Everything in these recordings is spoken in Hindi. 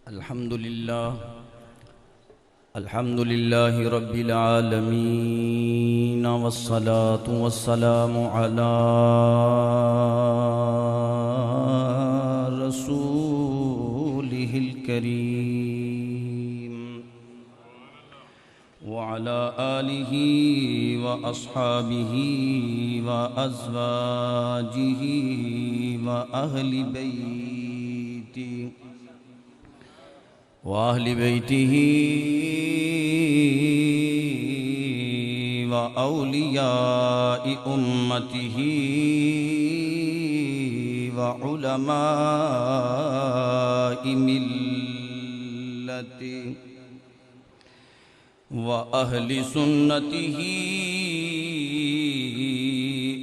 अल्हम्दुलिल्लाहि रब्बिल आलमीन वस्सलातु वस्सलामु अला रसूलिहिल करीम व अला आलिहि व अस्हाबिहि व अज़वाजिहि व अहलि बैति वाहली बैतिही व औलियाई उम्मतिही व उलमाई मिल्लति व अहली सुन्नतिही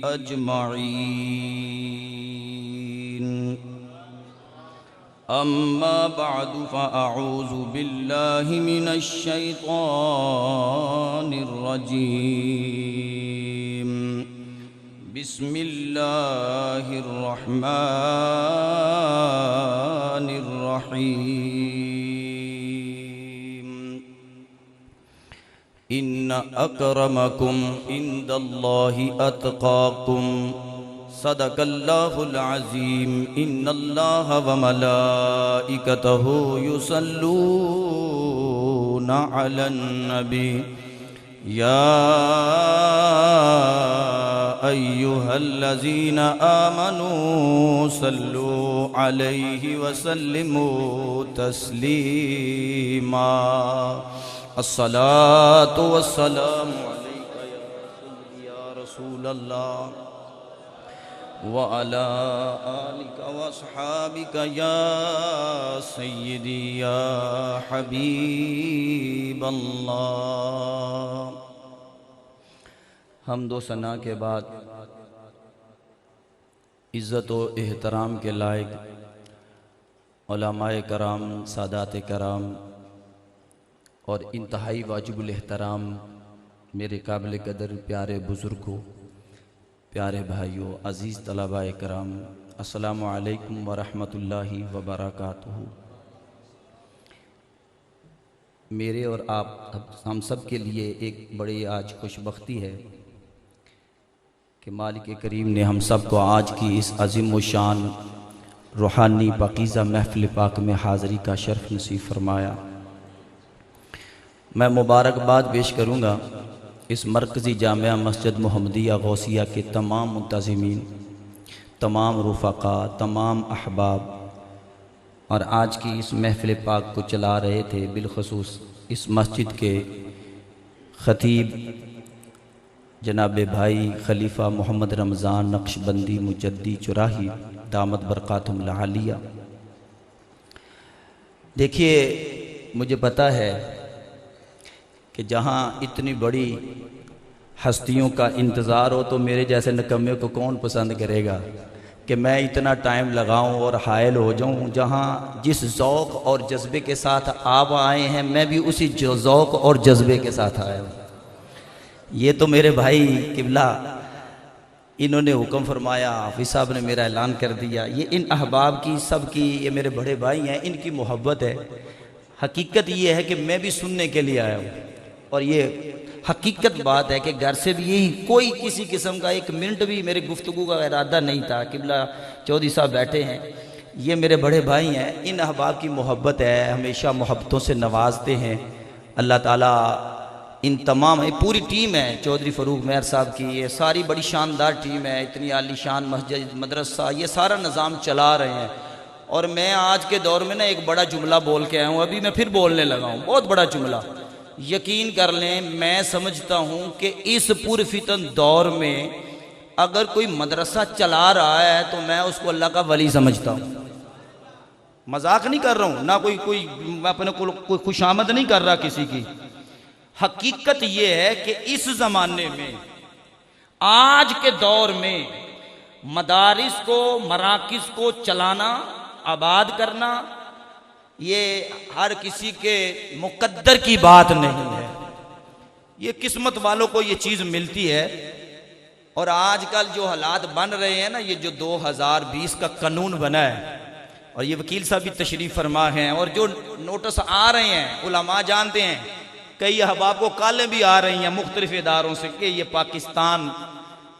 अजमईन। अम्मा बअदु फ़अऊज़ु बिल्लाहि मिनश शैतानिर रजीम। बिस्मिल्लाहिर रहमानिर रहीम। इन्न अक्रमकुम इंदल्लाहि अत्क़ाकुम सदक़ल्लाहुल अज़ीम। इन्नल्लाह व मलाइकतहु युसल्लूना अलन नबी या अय्युहल्लज़ीना आमनू सल्लू अलैहि व सल्लिमू तस्लीमा। अस्सलातु वस्सलामु अलैका या रसूलल्लाह व अला आलिका व अस्हाबिका या सय्यदी या हबीबल्लाह। हम्द व सना के बाद इज़्ज़त व एहतराम के लायक उलमाए कराम, सादात कराम और इंतहाई वाजिबुल एहतराम मेरे काबिल कदर प्यारे बुज़ुर्गों, प्यारे भाइयों, अज़ीज़ तलबाए कराम, अस्सलामु अलैकुम व रहमतुल्लाहि व बरकातुहू। मेरे और आप हम सब के लिए एक बड़ी आज खुशबख्ती है कि मालिक करीम ने हम सब को आज की इस अज़ीम व शान रूहानी पाकीज़ा महफ़िल पाक में हाज़री का शर्फ़ नसीब फरमाया। मैं मुबारकबाद पेश करूँगा इस मरकज़ी जामिया मस्जिद मुहम्मदिया गौसिया के तमाम मुंतज़िमीन, तमाम रुफ़क़ा, तमाम अहबाब और आज की इस महफ़िल पाक को चला रहे थे बिलख़ुसूस इस मस्जिद के ख़तीब जनाब भाई खलीफ़ा मोहम्मद रमज़ान नक्शबंदी मुजद्दी चुराही दामत बरक़ातुहुल आलिया। देखिए, मुझे पता है कि जहाँ इतनी बड़ी हस्तियों का इंतज़ार हो तो मेरे जैसे नकम्मे को कौन पसंद करेगा कि मैं इतना टाइम लगाऊं और हायल हो जाऊं। जहाँ जिस ज़ौक़ और जज्बे के साथ आप आए हैं, मैं भी उसी ज़ौक़ और जज्बे के साथ आया हूँ। ये तो मेरे भाई किबला इन्होंने हुक्म फरमाया, हाफिज़ साहब ने मेरा ऐलान कर दिया। ये इन अहबाब की, सब की, ये मेरे बड़े भाई हैं, इनकी मोहब्बत है। हकीकत ये है कि मैं भी सुनने के लिए आया हूँ और ये हकीकत बात है कि घर से भी यही कोई किसी किस्म का एक मिनट भी मेरे गुफ्तगू का इरादा नहीं था। किबला चौधरी साहब बैठे हैं, ये मेरे बड़े भाई हैं, इन अहबाब की मोहब्बत है, हमेशा मोहब्बतों से नवाजते हैं। अल्लाह ताला इन तमाम, पूरी टीम है चौधरी फ़रूक मेहर साहब की, ये सारी बड़ी शानदार टीम है, इतनी आलीशान मस्जिद मदरसा ये सारा निज़ाम चला रहे हैं। और मैं आज के दौर में ना एक बड़ा जुमला बोल के आया हूँ, अभी मैं फिर बोलने लगा हूँ, बहुत बड़ा जुमला। यकीन कर लें, मैं समझता हूँ कि इस पुरफितन दौर में अगर कोई मदरसा चला रहा है तो मैं उसको अल्लाह का वली समझता हूँ। मजाक नहीं कर रहा हूँ, ना कोई मैं अपने को कोई खुशामद नहीं कर रहा किसी की। हकीकत ये है कि इस ज़माने में, आज के दौर में मदारिस को, मराकिज़ को चलाना, आबाद करना, ये हर किसी के मुकद्दर की बात नहीं है। ये किस्मत वालों को ये चीज़ मिलती है। और आजकल जो हालात बन रहे हैं ना, ये जो 2020 का कानून बना है, और ये वकील साहब भी तशरीफ़ फरमा हैं, और जो नोटिस आ रहे हैं उलमा जानते हैं, कई अहबाब को कालें भी आ रही हैं मुख्तलिफ इदारों से कि ये पाकिस्तान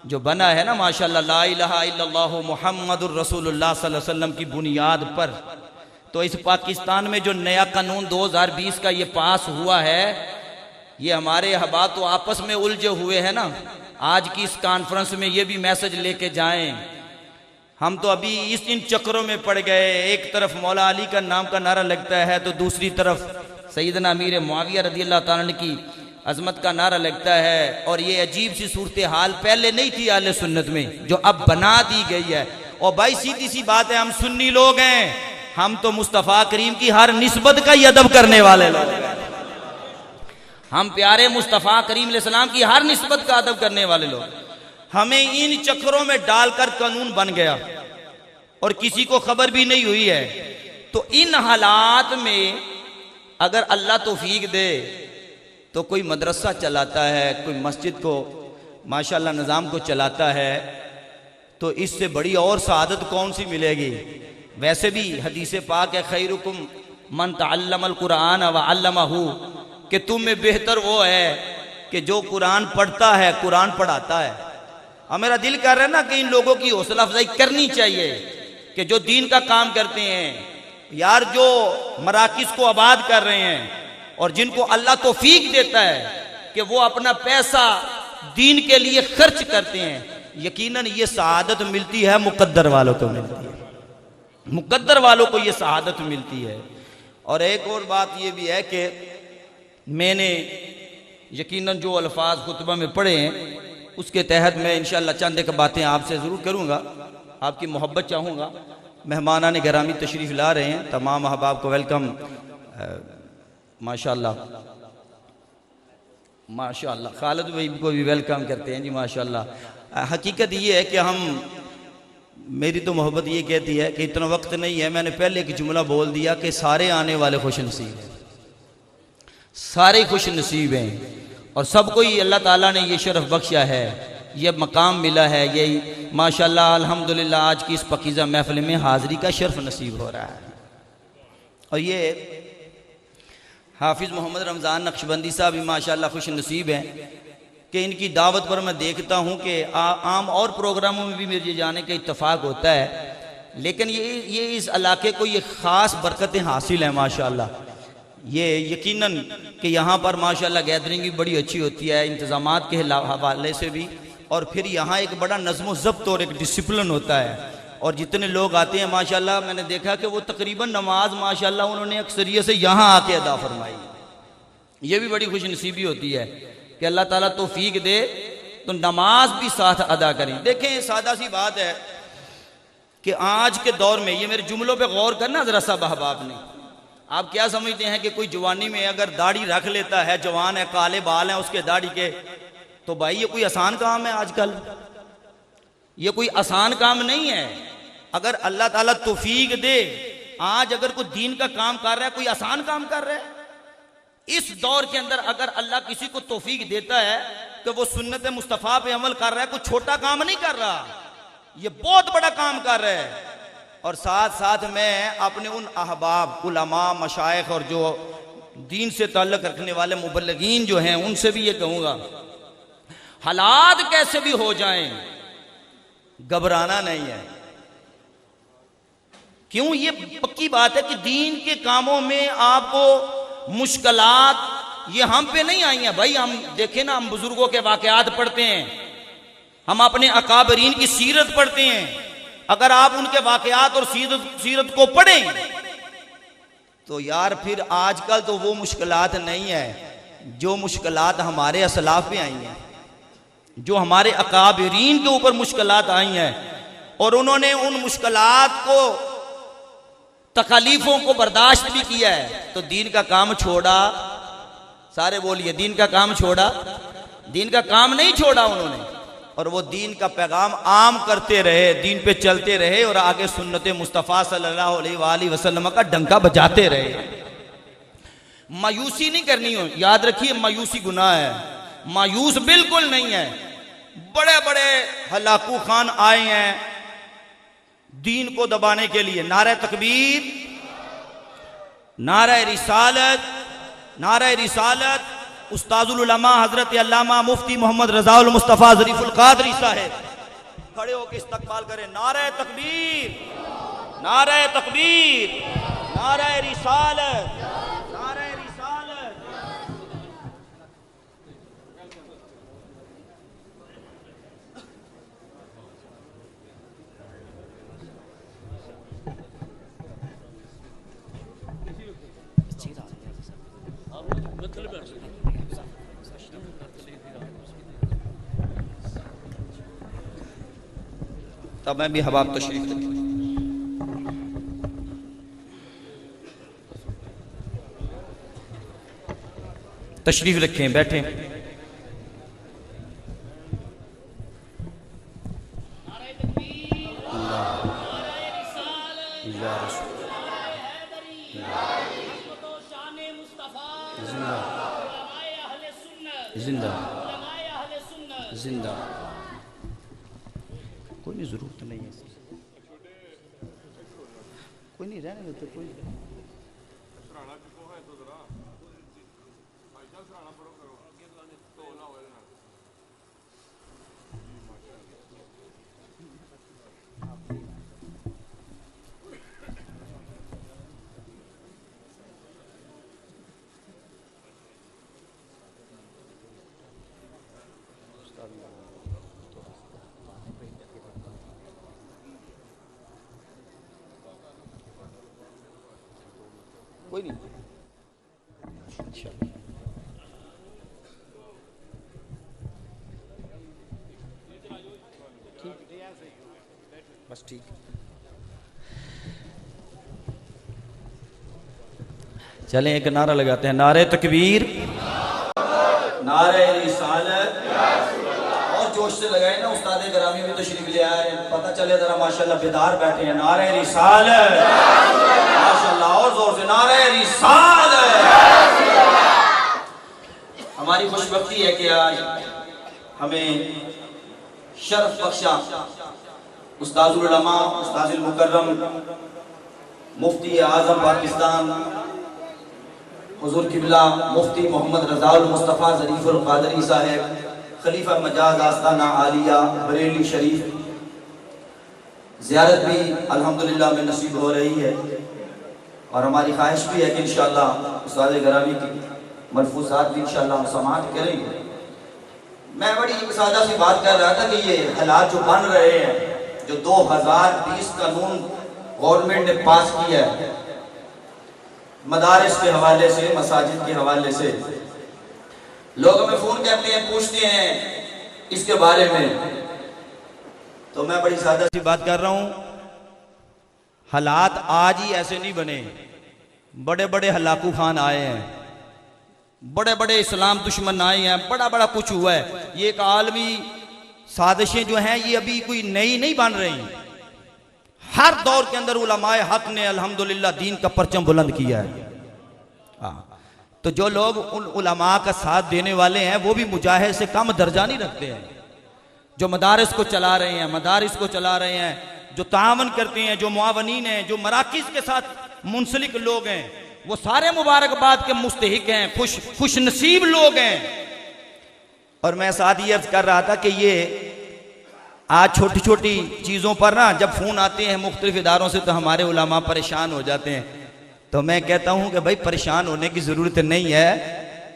जो बना है ना माशाल्लाह ला इलाहा इल्लल्लाहु मुहम्मदुर रसूलुल्लाह सल्लल्लाहु अलैहि वसल्लम की बुनियाद पर, तो इस पाकिस्तान में जो नया कानून 2020 का ये पास हुआ है, ये हमारे अहबाब तो आपस में उलझे हुए हैं ना। आज की इस कॉन्फ्रेंस में ये भी मैसेज लेके जाएं, हम तो अभी इन चक्रों में पड़ गए। एक तरफ मौला अली का नाम का नारा लगता है तो दूसरी तरफ सैयदना अमीर मुआविया रज़ियल्लाहु ताला अन्हु की अजमत का नारा लगता है, और ये अजीब सी सूरत हाल पहले नहीं थी अहले सुन्नत में, जो अब बना दी गई है। और भाई सीधी सी बात है, हम सुन्नी लोग हैं, हम तो मुस्तफ़ा करीम की हर निस्बत का ही अदब करने वाले लोग हैं। हम प्यारे मुस्तफ़ा करीम अलैहिस्सलाम की हर निस्बत का अदब करने वाले लोग। हमें इन चक्रों में डालकर कानून बन गया और किसी को खबर भी नहीं हुई है। तो इन हालात में अगर अल्लाह तौफीक दे तो कोई मदरसा चलाता है, कोई मस्जिद को माशाल्लाह निज़ाम को चलाता है, तो इससे बड़ी और सआदत कौन सी मिलेगी। वैसे भी हदीस पाक है, खैरुकुम मन तअल्लमल कुरान व अल्लमहु, कि तुम में बेहतर वो है कि जो कुरान पढ़ता है, कुरान पढ़ाता है। और मेरा दिल कर रहा है ना कि इन लोगों की हौसला अफजाई करनी चाहिए कि जो दीन का काम करते हैं यार, जो मराकिज को आबाद कर रहे हैं और जिनको अल्लाह तौफीक देता है कि वो अपना पैसा दीन के लिए खर्च करते हैं, यकीनन ये सआदत मिलती है मुकद्दर वालों को मिलती है, मुकद्दर वालों को ये सआदत मिलती है। और एक और बात ये भी है कि मैंने यकीनन जो अल्फाज खुतबा में पढ़े हैं उसके तहत मैं इंशाअल्लाह चंद एक बातें आपसे ज़रूर करूँगा, आपकी मोहब्बत चाहूँगा। मेहमानान गिरामी तशरीफ़ ला रहे हैं, तमाम अहबाब को वेलकम। माशाअल्लाह माशाअल्लाह खालिद भाई को भी वेलकम करते हैं जी माशाअल्लाह। हकीकत ये है कि हम, मेरी तो मोहब्बत ये कहती है कि इतना वक्त नहीं है, मैंने पहले एक जुमला बोल दिया कि सारे आने वाले खुश नसीब हैं, सारे खुश नसीब हैं, और सबको ही अल्लाह ताला ने ये शरफ बख्शा है, ये मकाम मिला है, ये माशाअल्लाह अल्हम्दुलिल्लाह आज की इस पकीज़ा महफिल में हाज़िरी का शर्फ नसीब हो रहा है। और ये हाफिज़ मोहम्मद रमज़ान नक्शबंदी साहब भी माशाअल्लाह खुश नसीब हैं कि इनकी दावत पर मैं देखता हूँ कि आम और प्रोग्रामों में भी मेरे जाने का इत्तफाक होता है, लेकिन ये इस इलाके को ये ख़ास बरकतें हासिल हैं माशाअल्लाह। ये यकीनन कि यहाँ पर माशाअल्लाह गैदरिंग भी बड़ी अच्छी होती है, इंतज़ामात के हवाले से भी, और फिर यहाँ एक बड़ा नज़्म व ज़ब्त और एक डिसिप्लिन होता है। और जितने लोग आते हैं माशाअल्लाह, मैंने देखा कि वो तकरीबन नमाज माशाअल्लाह उन्होंने अक्सरियत से यहाँ आके अदा फरमाई। ये भी बड़ी खुश नसीबी होती है कि अल्लाह ताला तौफीक दे तो नमाज भी साथ अदा करें। देखें सादा सी बात है कि आज के दौर में, ये मेरे जुमलों पे गौर करना ज़रा सा अहबाब ने, आप क्या समझते हैं कि कोई जवानी में अगर दाढ़ी रख लेता है, जवान है, काले बाल हैं उसके दाढ़ी के, तो भाई ये कोई आसान काम है आजकल? ये कोई आसान काम नहीं है। अगर अल्लाह ताला तौफीक दे, आज अगर कोई दीन का काम कर रहा है, कोई आसान काम कर रहा है इस दौर के अंदर, अगर अल्लाह किसी को तौफीक देता है तो वो सुन्नत मुस्तफ़ा पे अमल कर रहा है, कोई छोटा काम नहीं कर रहा, ये बहुत बड़ा काम कर रहा है। और साथ साथ मैं अपने उन अहबाब, उलमा, मशाइख और जो दीन से ताल्लुक़ रखने वाले मुबल्लिगीन जो हैं उनसे भी ये कहूँगा, हालात कैसे भी हो जाएं घबराना नहीं है। क्यों? ये पक्की बात है कि दीन के कामों में आपको मुश्किलात ये हम पे नहीं आई हैं भाई। हम देखें ना, हम बुजुर्गों के वाकयात पढ़ते हैं, हम अपने अकाबरीन की सीरत पढ़ते हैं। अगर आप उनके वाकयात और सीरत को पढ़ें तो यार फिर आजकल तो वो मुश्किलात नहीं है जो मुश्किलात हमारे असलाफ पे आई हैं, जो हमारे अकाबरीन के ऊपर मुश्किलात आई हैं, और उन्होंने उन मुश्किलात को, तकलीफों को बर्दाश्त भी किया है। तो दीन का काम छोड़ा, सारे बोलिए, दीन का काम छोड़ा? दीन का काम नहीं छोड़ा उन्होंने, और वो दीन का पैगाम आम करते रहे, दीन पे चलते रहे, और आगे सुन्नत मुस्तफ़ा सल्लल्लाहु अलैहि वसल्लम का डंका बजाते रहे। मायूसी नहीं करनी हो, याद रखिए, मायूसी गुनाह है, मायूस बिल्कुल नहीं है। बड़े बड़े हलाकू खान आए हैं दीन को दबाने के लिए। नारे तकबीर, नारे रिसालत, नारे रिसालत। उस्ताजुल उलमा हजरत अल्लामा मुफ्ती मोहम्मद रज़ाउल मुस्तफ़ा ज़रीफ़ुल क़ादरी साहब खड़े होकर इस्तकबाल करें। नारे तकबीर, नारे तकबीर, नारे रिसालत, नारे रिसालत। तब मैं भी हबाब तशरीफ तशरीफ रखें, बैठें। जिंदा जिंदा, कोई नहीं, जरूरत नहीं है, कोई नहीं, रहने देते, कोई कोई नहीं। बस ठीक। चलें एक नारा लगाते हैं। नारे तकबीर, नारे रिसालत। और जोश से लगाए ना, उस्ताद ग्रामी भी तशरीफ ले आए, पता चले जरा माशाल्लाह बेदार बैठे हैं। नारे रिसालत, माशाल्लाह, और जोर से नारे रिसालत। हमारी खुशबख्ती है कि आज हमें शर्फ बख्शा उस्ताजुल उलमा, उस्ताजुल मुकर्रम, मुफ्ती आज़म पाकिस्तान हुजूर किबला मुफ्ती मोहम्मद रज़ाउल मुस्तफ़ा ज़रीफ़ुल क़ादरी साहब, खलीफा मजाज आस्ताना आलिया बरेली शरीफ, ज़ियारत भी अल्हम्दुलिल्लाह में नसीब हो रही है। और हमारी ख्वाहिश भी है कि इंशाअल्लाह उस्ताद ग्रामी की मलफूज़ात भी इंशाअल्लाह हम समाअत करेंगे। मैं बड़ी सादा सी बात कर रहा था कि ये हालात जो बन रहे हैं, जो 2020 कानून गवर्नमेंट ने पास किया है मदारिस के हवाले से, मसाजिद के हवाले से, लोग हमें फोन करते हैं, पूछते हैं इसके बारे में, तो मैं बड़ी सादा सी बात कर रहा हूं। हालात आज ही ऐसे नहीं बने, बड़े बड़े हलाकू खान आए हैं, बड़े बड़े इस्लाम दुश्मन आए हैं, बड़ा बड़ा कुछ हुआ है। ये एक आलमी साजिशें जो हैं ये अभी कोई नई नहीं बन रही। हर दौर के अंदर उलमाए हक ने अल्हम्दुलिल्लाह दीन का परचम बुलंद किया है। तो जो लोग उन उलमा का साथ देने वाले हैं वो भी मुजाहिद से कम दर्जा नहीं रखते हैं। जो मदारिस को चला रहे हैं, मदारिस को चला रहे हैं, जो तावन करते हैं, जो मुआवनीन हैं, जो मराकिज़ के साथ मुंसलिक लोग हैं, वो सारे मुबारकबाद के मुस्तहिक हैं, खुश नसीब लोग हैं। और मैं साथ ही अर्ज कर रहा था कि ये आज छोटी छोटी चीज़ों पर ना जब फ़ोन आते हैं मुख्तलिफ इदारों से तो हमारे उलमा परेशान हो जाते हैं। तो मैं कहता हूँ कि भाई परेशान होने की ज़रूरत नहीं है।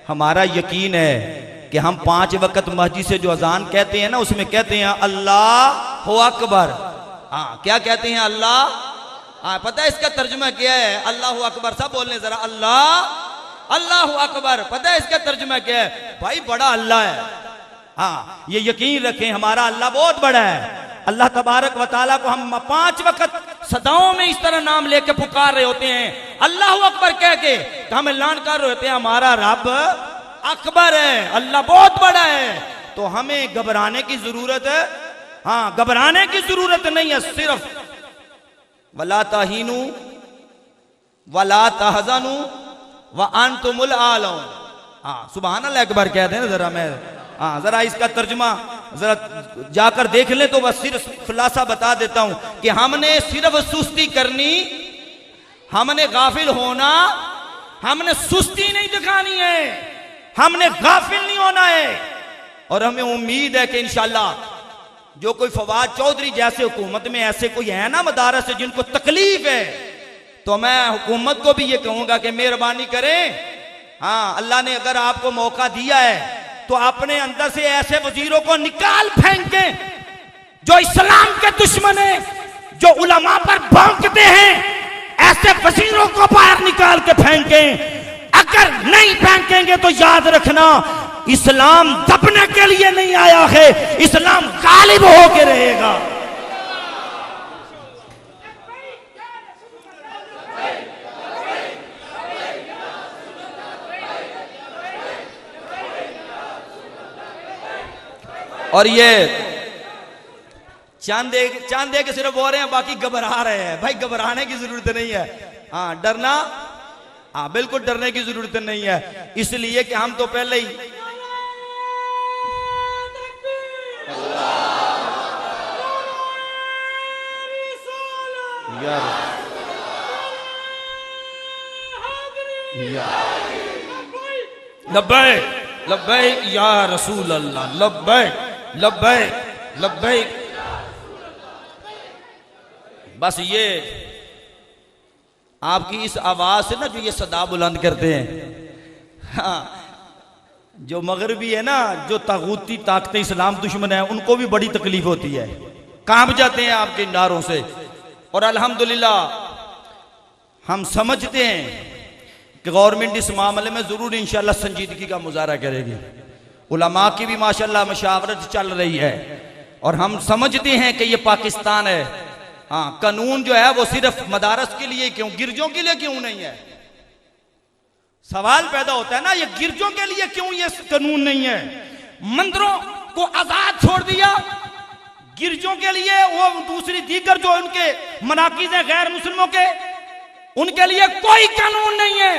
हमारा यकीन है कि हम 5 वक्त मस्जिद से जो अजान कहते हैं ना, उसमें कहते हैं अल्लाह अकबर। हाँ, क्या कहते हैं? अल्लाह। हाँ, पता है इसका तर्जुमा क्या है? अल्लाह अकबर। सब बोलने जरा, अल्लाह अकबर। पता है इसका तर्जुमा क्या है? भाई बड़ा अल्लाह है। हाँ, ये यकीन रखें, हमारा अल्लाह बहुत बड़ा है। अल्लाह तबारक व तआला को हम 5 वक्त सदाओं में इस तरह नाम लेके पुकार रहे होते हैं, अल्लाह अकबर कह के, तो हम ऐलान कर रहे होते हैं हमारा रब अकबर है, अल्लाह बहुत बड़ा है। तो हमें घबराने की जरूरत है? हाँ, घबराने की जरूरत नहीं है। सिर्फ वला तहीनु वला तहज़नु व अंतुमुल आलौन। हाँ, सुभान अल्लाह अकबर कहते हैं ना जरा। मैं हाँ, जरा इसका तर्जुमा जरा जाकर देख ले तो बस सिर्फ खुलासा बता देता हूं कि हमने सिर्फ सुस्ती करनी, हमने गाफिल होना, हमने सुस्ती नहीं दिखानी है, हमने गाफिल नहीं होना है। और हमें उम्मीद है कि इंशाल्लाह जो कोई फवाद चौधरी जैसे हुकूमत में ऐसे कोई है ना मदारस से जिनको तकलीफ है, तो मैं हुकूमत को भी ये कहूंगा कि मेहरबानी करें, हाँ अल्लाह ने अगर आपको मौका दिया है तो अपने अंदर से ऐसे वजीरों को निकाल फेंकें जो इस्लाम के दुश्मन है, जो उलमा पर भौंकते हैं। ऐसे वजीरों को बाहर निकाल के फेंकें। अगर नहीं फेंकेंगे तो याद रखना, इस्लाम दबने के लिए नहीं आया है, इस्लाम गालिब होकर रहेगा। और ये चांदे के सिर्फ बोल रहे हैं, बाकी घबरा रहे हैं। भाई घबराने की जरूरत नहीं है, हाँ डरना, हाँ बिल्कुल डरने की जरूरत नहीं है, इसलिए कि हम तो पहले ही लब्बैक लब्बैक या रसूल अल्लाह, लब्बैक लब्बैक लब्बैक। बस ये आपकी इस आवाज से ना जो ये सदा बुलंद करते हैं, हाँ जो मगरबी है ना, जो तागूती ताकतें इस्लाम दुश्मन है, उनको भी बड़ी तकलीफ होती है, कांप जाते हैं आपके नारों से। और अल्हम्दुलिल्लाह हम समझते हैं कि गवर्नमेंट इस मामले में जरूर इंशाल्लाह संजीदगी का मुजाहरा करेगी। उलमा की भी माशाल्लाह मशावरत चल रही है और हम समझते हैं कि ये पाकिस्तान है। हाँ कानून जो है वो सिर्फ मदारस के लिए क्यों, गिरजों के लिए क्यों नहीं है? सवाल पैदा होता है ना, ये गिरजों के लिए क्यों ये कानून नहीं है? मंदिरों को आजाद छोड़ दिया, गिरजों के लिए वो दूसरी दीगर जो उनके मनाकिज़ हैं गैर मुस्लिमों के, उनके लिए कोई कानून नहीं है,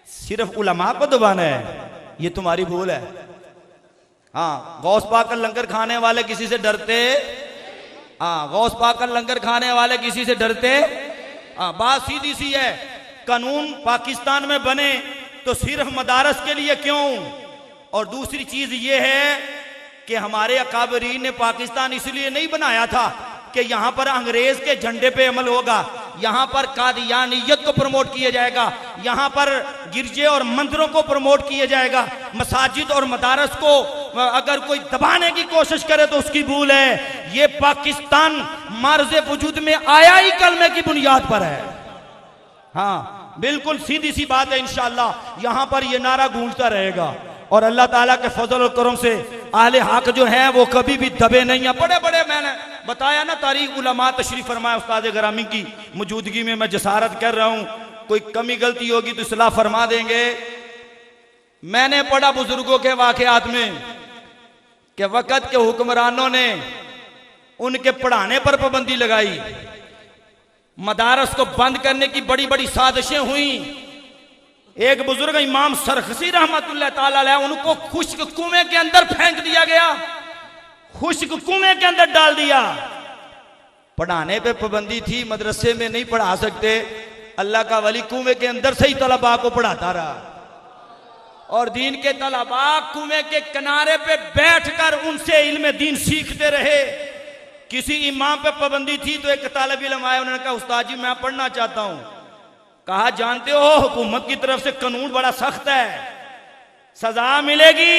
सिर्फ उलमा को दबाना है। ये तुम्हारी भूल है। हाँ गौस पाक का लंगर खाने वाले किसी से डरते, हाँ गौस पाक का लंगर खाने वाले किसी से डरते, हाँ बात सीधी सी है। कानून पाकिस्तान में बने तो सिर्फ मदारस के लिए क्यों? और दूसरी चीज ये है कि हमारे अकाबरीन ने पाकिस्तान इसलिए नहीं बनाया था कि यहां पर अंग्रेज के झंडे पे अमल होगा, यहां पर कादियानियत को प्रमोट किया जाएगा, यहां पर गिरजे और मंदिरों को प्रमोट किया जाएगा। मसाजिद और मदारस को अगर कोई दबाने की कोशिश करे तो उसकी भूल है। ये पाकिस्तान मर्ज़ वजूद में आया ही कलमे की बुनियाद पर है। हाँ बिल्कुल सीधी सी बात है। इंशाअल्लाह यहां पर ये नारा गूंजता रहेगा और अल्लाह ताला के फजल और करम से आले हक जो हैं वो कभी भी दबे नहीं है। बड़े बड़े मैंने बताया ना तारीख उलमा तशरीफ फरमाया उस्ताद ग्रामी की मौजूदगी में मैं जसारत कर रहा हूं, कोई कमी गलती होगी तो इस्लाह फरमा देंगे। मैंने पढ़ा बुजुर्गों के वाकयात में कि वक़्त के हुक्मरानों ने उनके पढ़ाने पर पाबंदी लगाई, मदारस को बंद करने की बड़ी बड़ी साजिशें हुई। एक बुजुर्ग इमाम सरखसी रहमतुल्लाह ताला अलैह, उनको खुश्क कुएं के अंदर फेंक दिया गया, खुश्क कुएं के अंदर डाल दिया। पढ़ाने पे पाबंदी थी, मदरसे में नहीं पढ़ा सकते, अल्लाह का वली कुएं के अंदर से ही तलबा को पढ़ाता रहा और दीन के तलबा कुएं के किनारे पे बैठकर उनसे इल्म दीन सीखते रहे। किसी इमाम पे पाबंदी थी तो एक तालिब इल्म आया, उन्होंने कहा उस्ताद जी मैं पढ़ना चाहता हूं। कहा जानते हो हुकूमत की तरफ से कानून बड़ा सख्त है, सजा मिलेगी,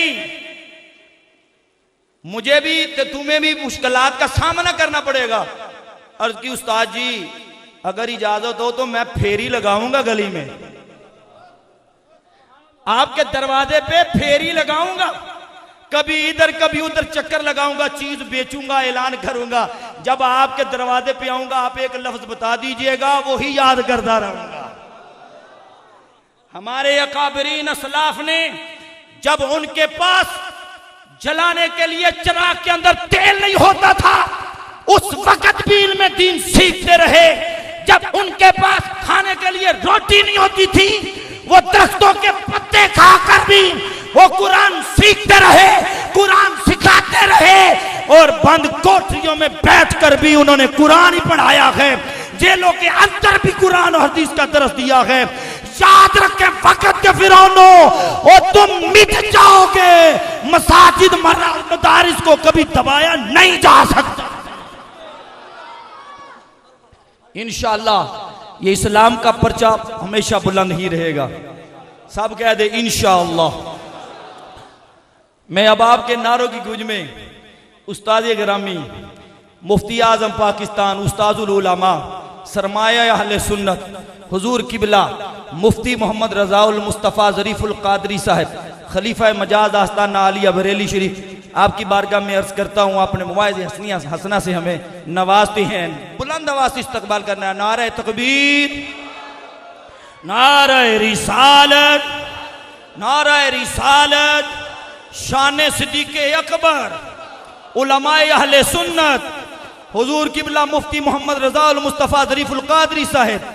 मुझे भी तो तुम्हें भी मुश्किलात का सामना करना पड़ेगा। अर्ज की उस्ताद जी अगर इजाजत हो तो मैं फेरी लगाऊंगा, गली में आपके दरवाजे पे फेरी लगाऊंगा, कभी इधर कभी उधर चक्कर लगाऊंगा, चीज बेचूंगा, ऐलान करूंगा। जब आपके दरवाजे पे आऊंगा आप एक लफ्ज बता दीजिएगा, वो ही याद करता रहूंगा। हमारे अकाबरीन असलाफ ने जब उनके पास जलाने के लिए चिराग के अंदर तेल नहीं होता था, उस वक्त भी इल्म दीन सीखते रहे। जब उनके पास खाने के लिए रोटी नहीं होती थी, वो दरख्तों के पत्ते खाकर भी वो कुरान सीखते रहे, कुरान बताते रहे और बंद कोठरियों में बैठकर भी उन्होंने कुरान ही पढ़ाया है, जेलों के अंदर भी कुरान और हदीस का दर्स दिया है। याद रखें वक्त के फिरौनो, और तुम मिट जाओगे, मसाजिद मदारिस को कभी दबाया नहीं जा सकता। इंशाअल्लाह ये इस्लाम का पर्चा हमेशा बुलंद ही रहेगा। सब कह दे इंशाअल्लाह। मैं अब आपके नारों की गूंज में उस्ताद गिरामी मुफ्ती आजम पाकिस्तान उस्ताजुल उलमा सरमाया अहले सुन्नत हुजूर किबला मुफ्ती मोहम्मद रजाउल मुस्तफ़ा ज़रीफुल कादरी साहब खलीफा मजाज आस्ताना आलिया बरेली शरीफ आपकी बारगाह में अर्ज करता हूँ, अपने मुआज़ हसनिया हसना से हमें नवाजते हैं। बुलंद आवाज़ से इस्तकबाल करना है। नारे तकबीर, नारे रिसालत, नारे रिसालत, शान सिद्दीक़े अकबर, उलमाए अहले सुन्नत, हुजूर किबला मुफ्ती मोहम्मद रज़ाउल मुस्तफ़ा ज़रीफुल कादरी साहब